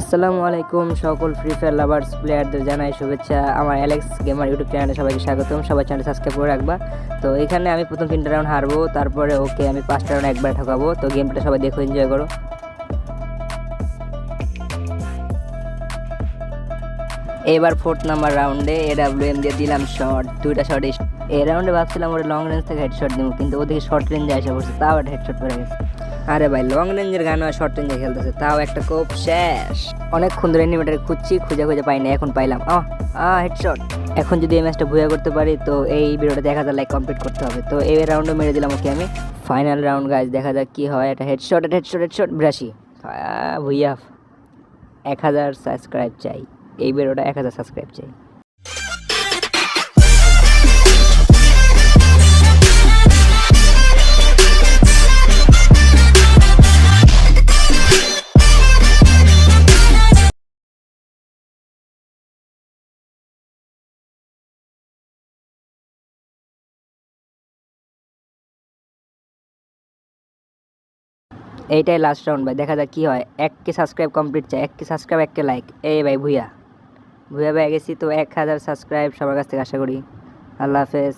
আসসালামু আলাইকুম সকল ফ্রি ফায়ার লাভার্স প্লেয়ারদের জানাই শুভেচ্ছা। আমার অ্যালেক্স গেমার ইউটিউব চ্যানেলে সবাইকে স্বাগতম। সবাই চ্যানেল সাবস্ক্রাইব করে রাখবা। তো এখানে আমি প্রথম 3টা রাউন্ড হারবো, তারপরে ওকে আমি 5টা রাউন্ড একবার ঠকাবো। তো গেমটা সবাই দেখো, এনজয় করো। এবার 4th নাম্বার রাউন্ডে AWM দিয়ে দিলাম শট, 2টা শট। এই রাউন্ডে ভাবছিলাম ওরা লং রেঞ্জ থেকে হেডশট দিব, কিন্তু ওদিকে শর্ট রেঞ্জে এসে পড়ছে, তাও একটা হেডশট পড়ে গেছে। আরে ভাই, লং রেঞ্জের গান আর শর্ট রেঞ্জে খেলতেছে, তাও একটা কোপ শেষ। অনেকক্ষণ ধরে এনিমেটার খুঁজছি, খুঁজে পাই না, এখন পাইলাম। হেডশট। এখন যদি এই ম্যাচটা ভুয়া করতে পারি তো এই ভিডিওটা 1000 লাইক কমপ্লিট করতে হবে। তো এই রাউন্ডও মেরে দিলাম ওকে আমি। ফাইনাল রাউন্ড গাইজ, দেখা যাক কি হয়। একটা হেডশট 82 ভুইয়া। 1000 সাবস্ক্রাইব চাই, এই ভিডিওটা 1000 সাবস্ক্রাইব চাই। এইটাই লাস্ট রাউন্ড ভাই, দেখা যাক কি হয়। 1K সাবস্ক্রাইব কমপ্লিট চাই, 1K সাবস্ক্রাইব 1K লাইক। এই ভাই ভুইয়া পেয়ে গেছি। তো 1000 সাবস্ক্রাইব সবার কাছ থেকে আশা করি। আল্লাহ হাফেজ।